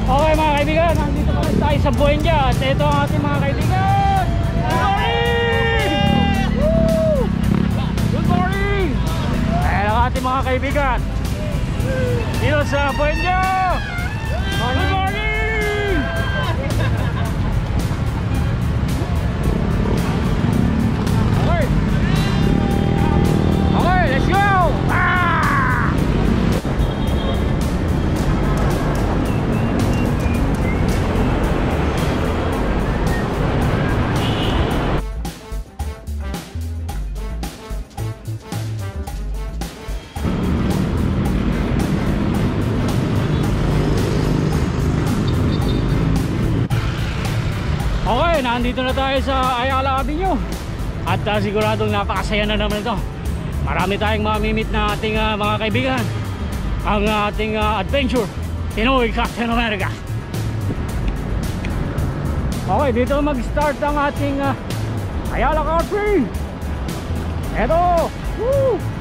Okay mga kaibigan, nandito pa tayo sa Buendia at ito ang ating mga kaibigan. Good morning! Woo! Good morning! Ayan ang ating mga kaibigan dito sa Buendia. Good morning! Okay, okay, let's go! Okay, nandito na tayo sa Ayala Avenue at siguradong napakasaya na naman ito. Marami tayong mamimit na ating mga kaibigan. Ang ating adventure Pinoy Captain America. Okay, dito mag-start ang ating Ayala Car Free. Eto,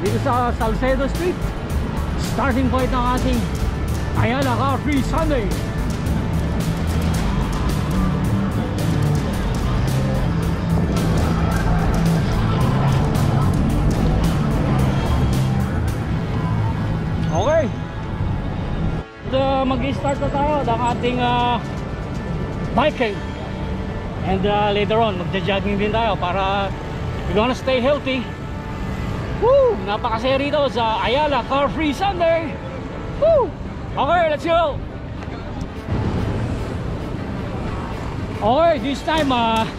dito sa Salcedo Street, starting point ng ating Ayala Car Free Sunday. Okay, mag-start na tayo ng ating biking, and later on magja-jogging din tayo para we're gonna stay healthy. Woo! Napakasaya rito sa Ayala Car Free Sunday. Woo! Okay, let's go! Okay, this time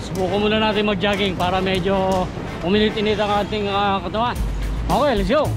subukan muna natin mag-jogging para medyo uminit-init ang ating katawan. Okay, let's go!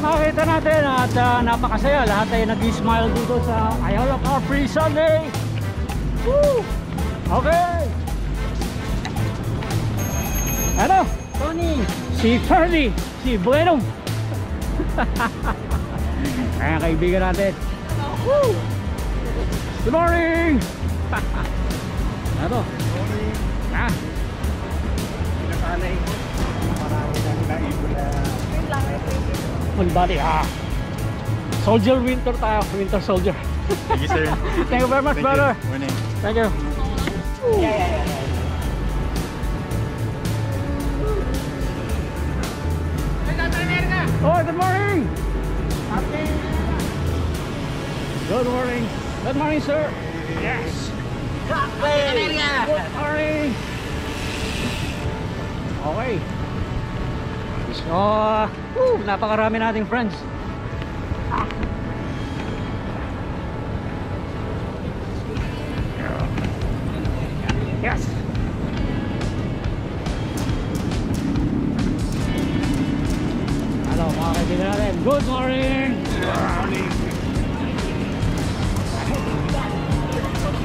nakita natin at napakasaya. Lahat ay nag-smile dito sa Ayala Car Free Sunday. Woo! Okay. Ano? Tony. Si Ferdy, si Bueno. Ayan kaibigan natin. Woo! Good morning! Ano? Morning. Ah, Pinasanay ko. Marami nang naibon na. full body. Soldier winter tayo. Winter soldier. Thank you, sir. Thank you very much, brother. Morning. Thank you. Oh, good morning. Good morning. Good morning, sir. Yes. Good morning. Okay. So, napakarami nating friends. Yes. Hello mga kaibigan natin. Good morning. Good morning.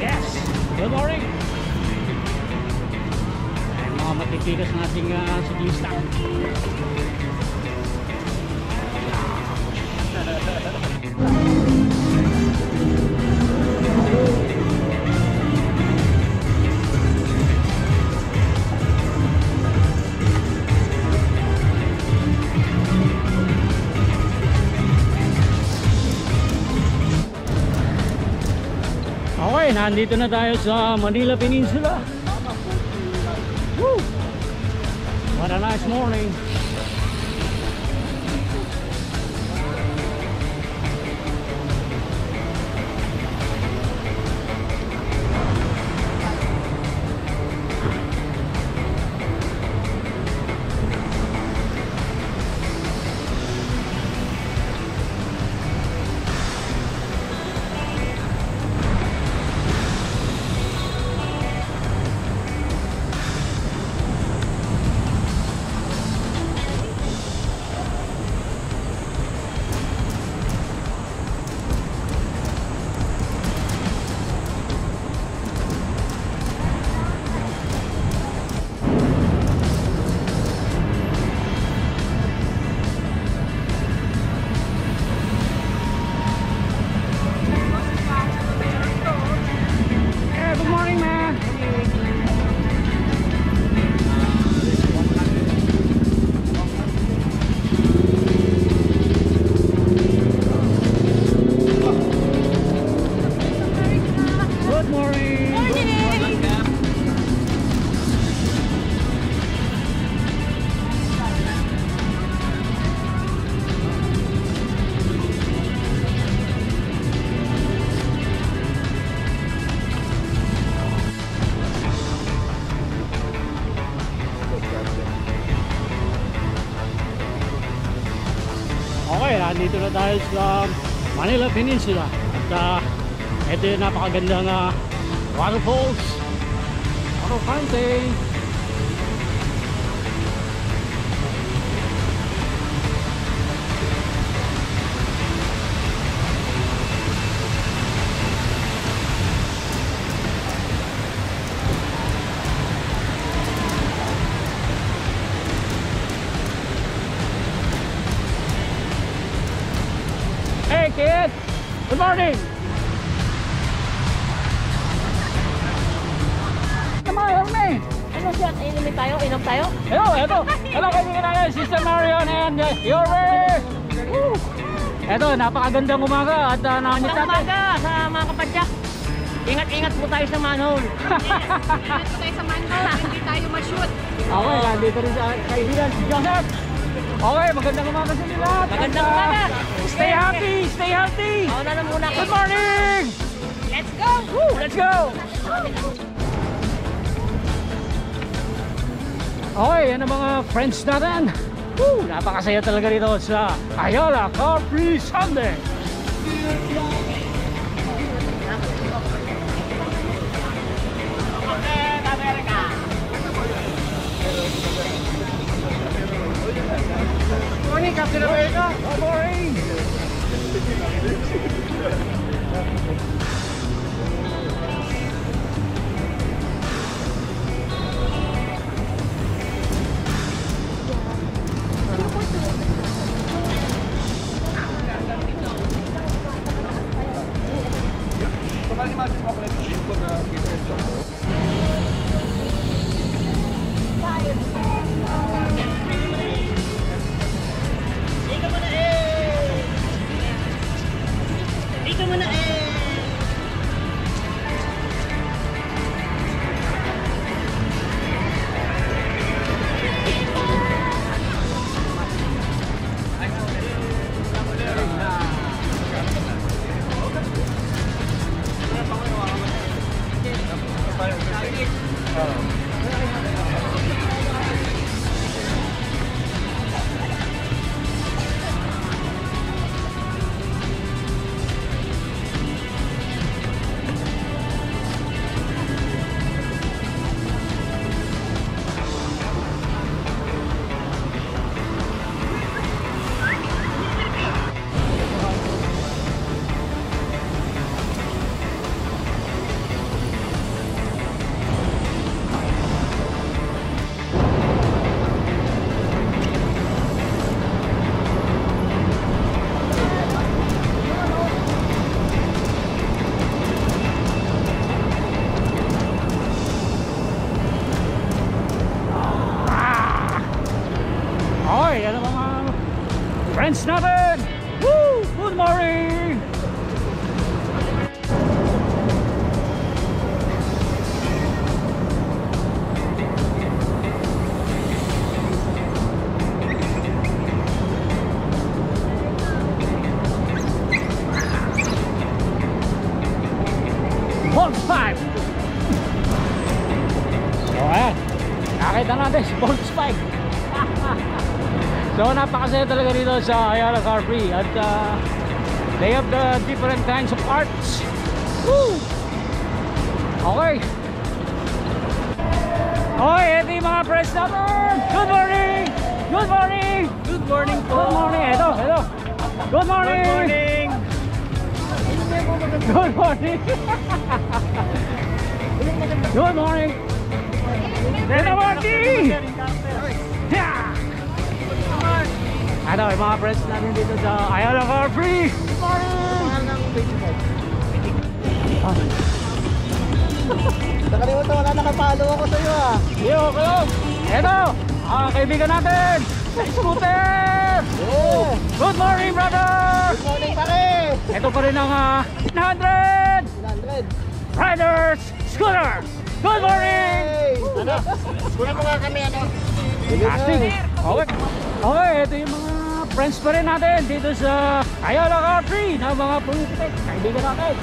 Yes. Good morning. Ay, mga matitigas nating siklista. Okay, nandito na tayo sa Manila Peninsula. Woo! What a nice morning. Yeah, good morning, man. Good morning. Okay, nandito na tayo sa Manila Peninsula. At ito yung napakagandang waterfalls, water fountain. Hey kid, good morning. Come on, help me. Ano siya? Inumin tayo? Inom tayo? Hello kaibigan natin, Sister Marion and Yuri. Woo! Ito, napakagandang umaga at nakanyit Magandang natin. umaga sa mga kapadyak. Ingat-ingat po tayo sa manhole. Ingat po tayo sa manhole, hindi tayo ma-shoot. Okay, nandito rin sa kaibigan si Joseph. Okay, magandang umaga sa inyo lahat. Magandang At, umaga. Stay happy, stay healthy. Mauna na muna ako. Good morning. Let's go! Woo, let's go. Okay, yan ang mga friends natin. Woo, napakasaya talaga dito sa Ayala Car Free Sunday. Morning, Captain America. Good morning. Dito mo na eh! Okay, yan ang mga friends natin. Woo! Good morning! Volt 5! So ayan, nakita natin si Volt 5. So napakasaya talaga dito sa Ayala Car Free at they have the different kinds of arts. Woo! Okay. Okay, ito yung mga friends natin. Good morning! Good morning! Good morning po. Good morning! Ito. Good morning! Good morning. Good morning! Good morning! Ito morning! Yeah! Ano, yung mga friends natin dito sa Ayala Car Free! Good morning! Nakalimutan ko na nakapalo ako sa iyo ah. Yo, hello! Ito, kaibigan natin! Scooter! Yeah. Good morning, brother! Good morning pare. Ito pa rin ang 100 100. Riders Scooter! Good morning! Hey. Ano? Kunin mo nga kami ano. Astig! Okay. Okay, ito yung mga friends pa rin natin dito sa Ayala Car Free na mga pulitik. Kaibigan natin.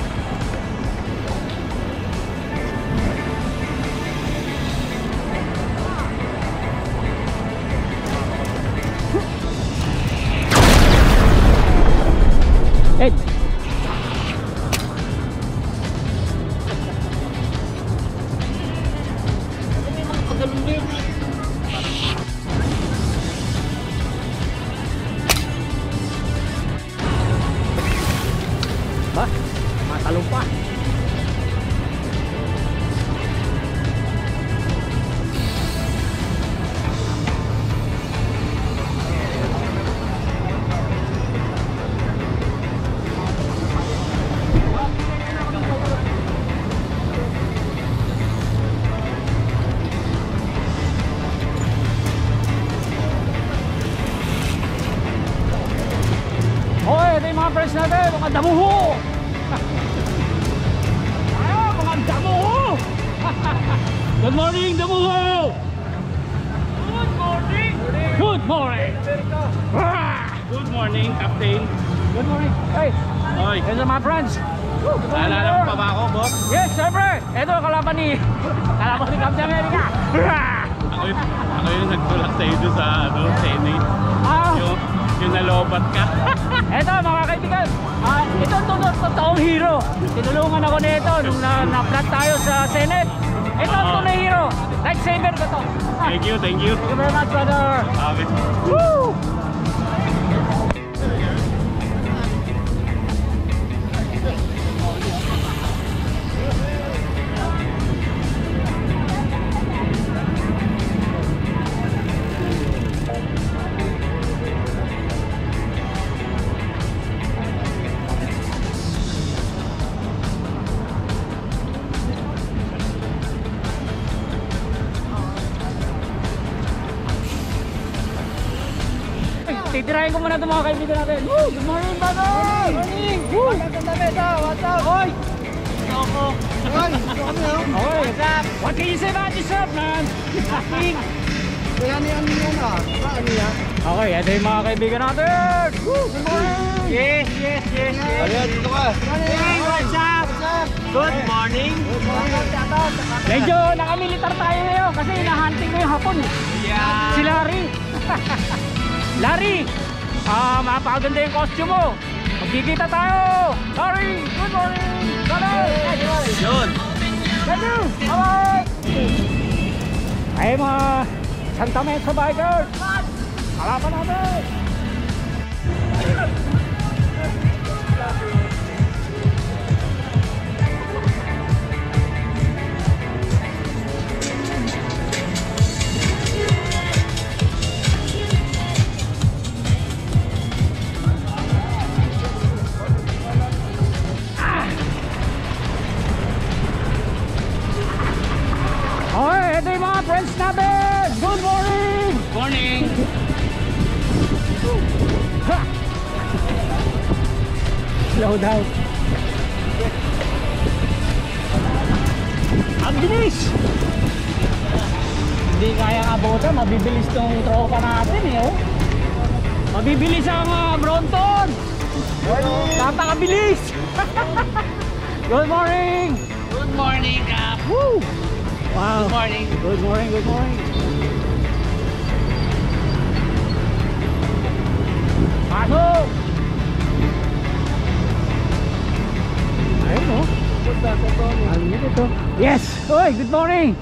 Hey! Ba? Matalong pa. Hoy, ito yung mga friends natin, mga damuho! Ayaw, mga damuho! Good morning, damuho! Good morning! Good morning! Good morning, Captain. Good morning! Hey, Oy, here's my friends! naalala mo pa ba ako, boss? Yes, siyempre! Ito, kalaban ni Captain America! Ako yung nagtulak sa'yo doon sa Senate. Ah, Yung nalobat ka. ito mga kaibigan, ito ang totoong hero. Tinulungan ako nito nung na-flat tayo sa Senate. Ito ang tunay hero. Lightsaber ko to. Thank you, thank you. Thank you very much, brother. Okay. Woo! Titirahin ko muna itong mga kaibigan natin. Woo! Good morning, brother! Good morning! Woo! What's up? Oy! Okay, what's up? What can you say about yourself, man? Nothing. Okay, ito yung mga kaibigan natin. Woo! Good morning! Yes. Hey, what's up? Good morning! Medyo nakamilitar tayo ngayon kasi hinahunting ko yung hapon. Yeah. Si Larry. Larry! Mapakaganda yung costume mo. Magkikita tayo. Larry! Good morning! Larry! Yun! Hello! Bye! Ay mga Santa Mesa bikers! Halapan natin! Okay, ito yung mga friends natin! Good morning! Morning! Slow down. Ang bilis! Hindi kaya abutan, mabibilis tong tropa natin eh, oh. Mabibilis ang Bronton! Napakabilis! Good morning! Good morning, Kap! Woo! Wow! Good morning! Good morning, good morning! Pasok! Ayun o. Ito. Yes! Oy, good morning!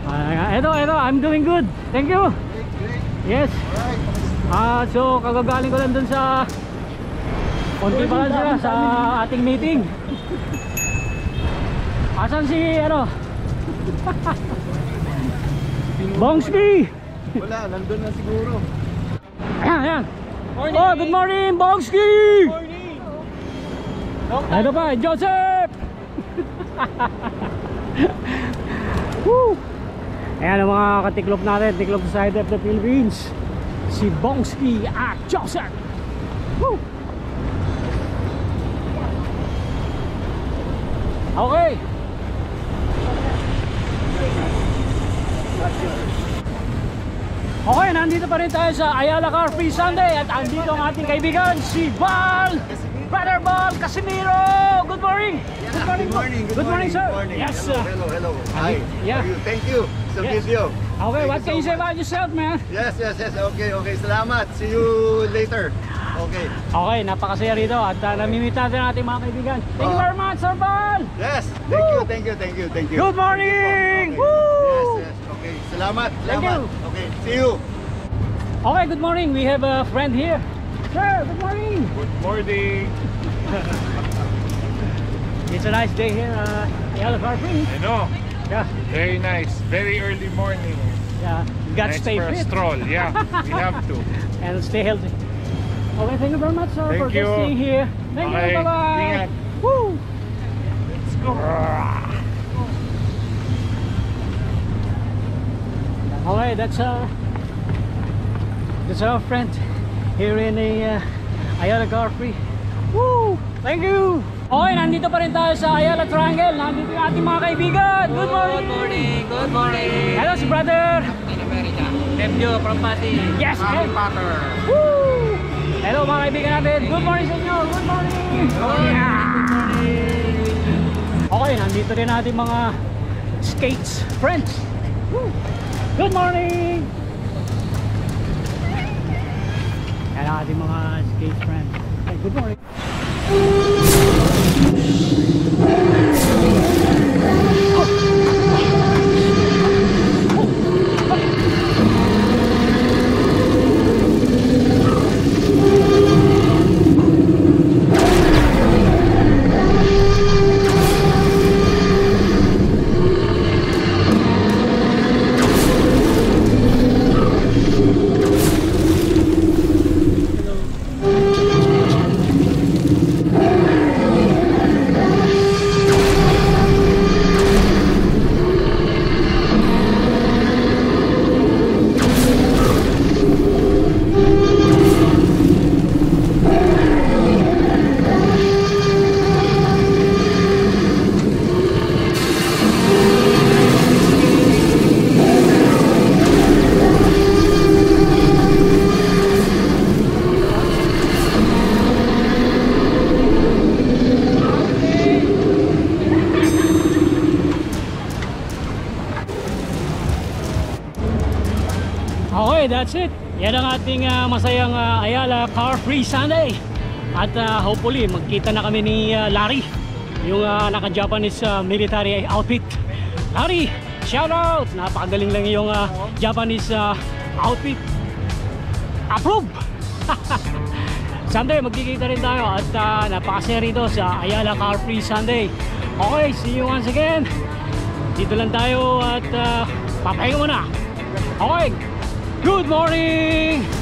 Eto, I'm doing good. Thank you! Yes! So, kagagaling ko lang dun sa konti pa lang sila sa ating meeting. Asan si, Bongsky! Wala, nandun na siguro. Ayan! Oh, good morning, Bongsky! Morning! Ano pa, Joseph! Woo! Ayan ang mga katiklop natin, Tiklop Society of the Philippines. Si Bongsky at Joseph! Woo! Okay! Okay, nandito pa rin tayo sa Ayala Car Free Sunday at andito ang ating kaibigan, si Val! Brother Val Casimiro! Good morning! Good morning. Good morning, sir. Yes, sir. Hello. Hi. Yeah. How are you? Thank you. Sa Yes. video. Okay, Thank what you can you so say much. about yourself, man? Yes. Okay. Salamat. See you later. Okay. Okay, napakasaya rito at namimit natin ang ating mga kaibigan. Thank you very much, Sir Val! Yes. Thank you. Good morning! Okay. Woo! Yes. Okay. Salamat. Thank you. Okay. See you. Okay, good morning. We have a friend here. Sir, good morning! Good morning! It's a nice day here, Ayala Car Free. I know, Yeah, very nice. Very early morning. yeah. You gotta Nice stay for a fit stroll. Yeah, we have to. and stay healthy. Okay, thank you very much, sir, Thank for you. staying here. Thank Okay, you, bye-bye! ingat. Woo! Let's go. Okay, that's our friend here in the Ayala Car Free. Woo! Thank you! Okay, nandito pa rin tayo sa Ayala Triangle. Nandito yung ating mga kaibigan. Good morning! Good morning. Hello, si brother! In America. Nephew from Pasig. Yes! Harry Potter. Woo! Hello mga kaibigan natin. Good morning sa inyo! Good morning! Okay, nandito rin natin mga skates friends. Woo! Good morning! Yan ang ating mga skate friends. Hey, good morning! that's it. Yan ang ating masayang Ayala Car Free Sunday. At hopefully magkita na kami ni Larry, yung naka-Japanese military outfit. Larry, shout out! Napakagaling lang yung Japanese outfit. Approve! Someday magkikita rin tayo at napakasaya rito sa Ayala Car Free Sunday. Okay, see you once again. Dito lang tayo at papahinga muna. Okay, good morning!